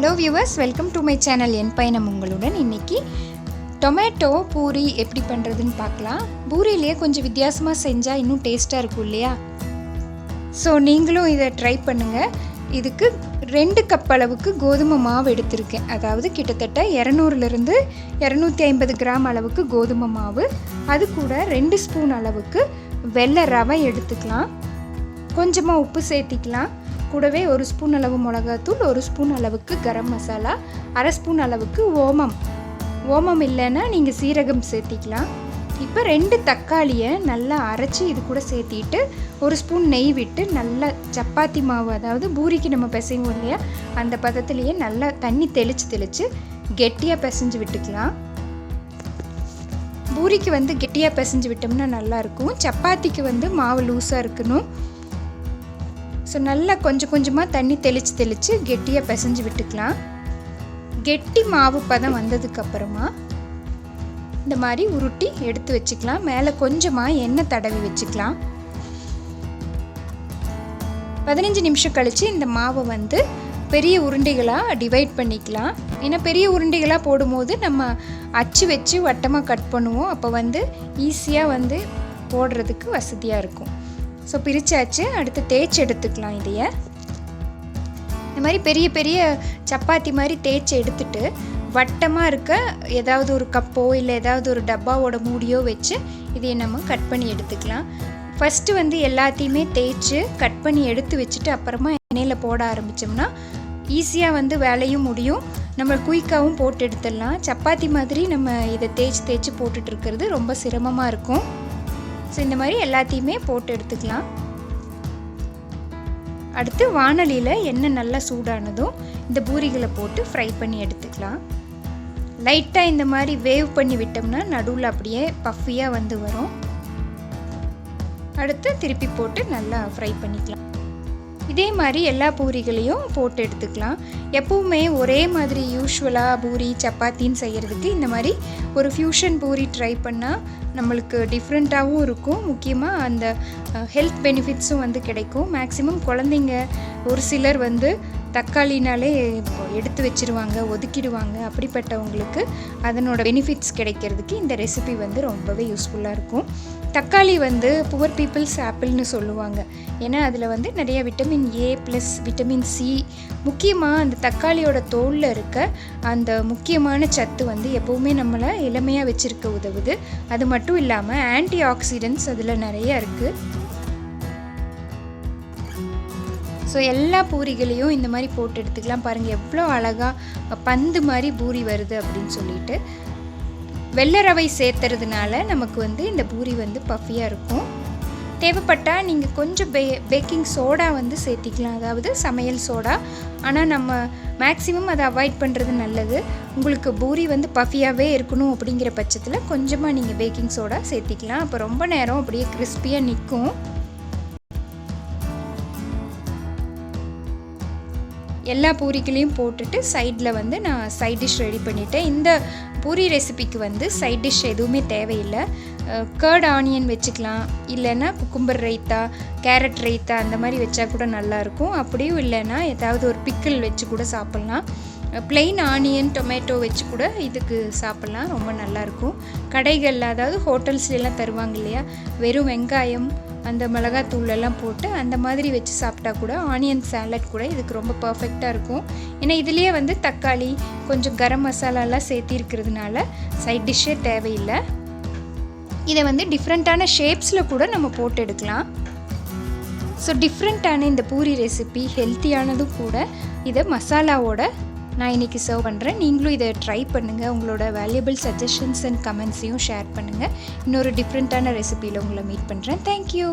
Hello viewers, welcome to my channel. என் பயணம் உங்களுடன். இன்றைக்கி டொமேட்டோ பூரி எப்படி பண்ணுறதுன்னு பார்க்கலாம். பூரியிலே கொஞ்சம் வித்தியாசமாக செஞ்சால் இன்னும் டேஸ்ட்டாக இருக்கும் இல்லையா? ஸோ நீங்களும் இதை ட்ரை பண்ணுங்கள். இதுக்கு 2 கப் அளவுக்கு கோதுமை மாவு எடுத்திருக்கேன். அதாவது கிட்டத்தட்ட 200லேருந்து 250 கிராம் அளவுக்கு கோதுமை மாவு. அது கூட 2 ஸ்பூன் அளவுக்கு வெள்ளை ரவை எடுத்துக்கலாம். கொஞ்சமாக உப்பு சேர்த்திக்கலாம். கூடவே 1 ஸ்பூன் அளவு மிளகாத்தூள், 1 ஸ்பூன் அளவுக்கு கரம் மசாலா, 1/2 ஸ்பூன் அளவுக்கு ஓமம் இல்லைன்னா நீங்கள் சீரகம் சேர்த்திக்கலாம். இப்போ 2 தக்காளியை நல்லா அரைச்சி இது கூட சேர்த்திட்டு 1 ஸ்பூன் நெய் விட்டு நல்லா சப்பாத்தி மாவு, அதாவது பூரிக்கு நம்ம பிசைவோம் இல்லையா, அந்த பதத்துலேயே நல்லா தண்ணி தெளித்து கெட்டியாக பிசைஞ்சு விட்டுக்கலாம். பூரிக்கு கெட்டியாக பிசைஞ்சு விட்டோம்னா நல்லாயிருக்கும். சப்பாத்திக்கு மாவு லூஸாக இருக்கணும். ஸோ நல்லா கொஞ்சமாக தண்ணி தெளித்து கெட்டியாக பிசைஞ்சு விட்டுக்கலாம். கெட்டி மாவு பதம் வந்ததுக்கப்புறமா இந்த மாதிரி உருட்டி எடுத்து வச்சுக்கலாம். மேலே கொஞ்சமாக எண்ணெய் தடவி வச்சுக்கலாம். 15 நிமிஷம் கழித்து இந்த மாவை பெரிய உருண்டைகளாக டிவைட் பண்ணிக்கலாம். ஏன்னா பெரிய உருண்டைகளாக போடும்போது நம்ம அச்சு வச்சு வட்டமாக கட் பண்ணுவோம். அப்போ ஈஸியாக போடுறதுக்கு வசதியாக இருக்கும். ஸோ பிரித்தாச்சு. அடுத்து தேய்ச்சி எடுத்துக்கலாம். இதையை இந்த மாதிரி பெரிய சப்பாத்தி மாதிரி தேய்ச்சி எடுத்துட்டு வட்டமாக இருக்க ஏதாவது ஒரு கப்போ இல்லை ஏதாவது ஒரு டப்பாவோட மூடியோ வச்சு இதையை நம்ம கட் பண்ணி எடுத்துக்கலாம். ஃபஸ்ட்டு எல்லாத்தையுமே தேய்ச்சி கட் பண்ணி எடுத்து வச்சுட்டு அப்புறமா எண்ணெயில் போட ஆரம்பித்தோம்னா ஈஸியாக வேலையும் முடியும். நம்ம குயிக்காகவும் போட்டு எடுத்துடலாம். சப்பாத்தி மாதிரி நம்ம இதை தேய்ச்சி போட்டுட்டு இருக்கிறது ரொம்ப சிரமமாக இருக்கும். ஸோ இந்த மாதிரி எல்லாத்தையுமே போட்டு எடுத்துக்கலாம். அடுத்து வாணலியில் எண்ணெய் நல்லா சூடானதும் இந்த பூரிகளை போட்டு ஃப்ரை பண்ணி எடுத்துக்கலாம். லைட்டாக இந்த மாதிரி வேவ் பண்ணி விட்டோம்னா நடுவில் அப்படியே பஃபியாக வரும். அடுத்து திருப்பி போட்டு நல்லா ஃப்ரை பண்ணிக்கலாம். இதே மாதிரி எல்லா பூரிகளையும் போட்டு எடுத்துக்கலாம். எப்பவுமே ஒரே மாதிரி யூஸ்வலாக பூரி சப்பாத்தின்னு செய்கிறதுக்கு இந்த மாதிரி ஒரு ஃபியூஷன் பூரி ட்ரை பண்ணால் நம்மளுக்கு டிஃப்ரெண்ட்டாகவும் இருக்கும். முக்கியமாக அந்த ஹெல்த் பெனிஃபிட்ஸும் கிடைக்கும். மேக்ஸிமம் குழந்தைங்க ஒரு சிலர் தக்காளினாலே எடுத்து வச்சுருவாங்க, ஒதுக்கிடுவாங்க. அப்படிப்பட்டவங்களுக்கு அதனோட பெனிஃபிட்ஸ் கிடைக்கிறதுக்கு இந்த ரெசிபி ரொம்பவே யூஸ்ஃபுல்லாக இருக்கும். தக்காளி புவர் பீப்புள்ஸ் ஆப்பிள்னு சொல்லுவாங்க. ஏன்னா அதில் நிறைய vitamin A plus vitamin C, முக்கியமாக அந்த தக்காளியோட தோலில் இருக்க அந்த முக்கியமான சத்து எப்போவுமே நம்மளை இளமையாக வச்சுருக்க உதவுது. அது மட்டும் இல்லாமல் ஆன்டி ஆக்சிடென்ட்ஸ் அதில் நிறையா இருக்குது. ஸோ எல்லா பூரிகளையும் இந்த மாதிரி போட்டு எடுத்துக்கலாம். பாருங்கள் எவ்வளோ அழகாக பந்து மாதிரி பூரி வருது அப்படின்னு சொல்லிட்டு. வெள்ளை ரவை சேர்த்துறதுனால நமக்கு இந்த பூரி பஃபியாக இருக்கும். தேவைப்பட்டால் நீங்கள் கொஞ்சம் பேக்கிங் சோடா சேர்த்திக்கலாம், அதாவது சமையல் சோடா. ஆனால் நம்ம மேக்ஸிமம் அதை அவாய்ட் பண்ணுறது நல்லது. உங்களுக்கு பூரி பஃபியாகவே இருக்கணும் அப்படிங்கிற பட்சத்தில் கொஞ்சமாக நீங்கள் பேக்கிங் சோடா சேர்த்திக்கலாம். அப்போ ரொம்ப நேரம் அப்படியே கிறிஸ்பியாக நிற்கும். எல்லா பூரிகளையும் போட்டுட்டு சைடில் நான் சைட் டிஷ் ரெடி பண்ணிவிட்டேன். இந்த பூரி ரெசிபிக்கு சைட் டிஷ் எதுவுமே தேவையில்லை. கர்ட் ஆனியன் வச்சுக்கலாம், இல்லைன்னா குக்கும்பர் ரைத்தா, கேரட் ரைத்தா அந்த மாதிரி வச்சா கூட நல்லாயிருக்கும். அப்படியும் இல்லைன்னா ஏதாவது ஒரு பிக்கிள் வச்சு கூட சாப்பிட்லாம். ப்ளெயின் ஆனியன் டொமேட்டோ வச்சு கூட இதுக்கு சாப்பிட்லாம், ரொம்ப நல்லாயிருக்கும். கடைகளில் அதாவது ஹோட்டல்ஸ்லாம் தருவாங்க இல்லையா, வெறும் வெங்காயம் அந்த மிளகாத்தூளெல்லாம் போட்டு அந்த மாதிரி வச்சு சாப்பிட்டா கூட ஆனியன் சாலட் கூட இதுக்கு ரொம்ப பர்ஃபெக்டாக இருக்கும். ஏன்னா இதுலேயே தக்காளி கொஞ்சம் கரம் மசாலாலாம் சேர்த்திருக்கிறதுனால சைட் டிஷ்ஷே தேவையில்லை. இதை டிஃப்ரெண்ட்டான ஷேப்ஸில் கூட நம்ம போட்டு எடுக்கலாம். ஸோ டிஃப்ரெண்ட்டான இந்த பூரி ரெசிபி ஹெல்த்தியானதும் கூட. இதை மசாலாவோட நான் இன்றைக்கி சர்வ் பண்ணுறேன். நீங்களும் இதை ட்ரை பண்ணுங்கள். உங்களோட வேல்யூபிள் சஜஷன்ஸ் அண்ட் கமெண்ட்ஸையும் ஷேர் பண்ணுங்கள். இன்னொரு டிஃப்ரெண்ட்டான ரெசிபியில் உங்களை மீட் பண்ணுறேன். தேங்க்யூ.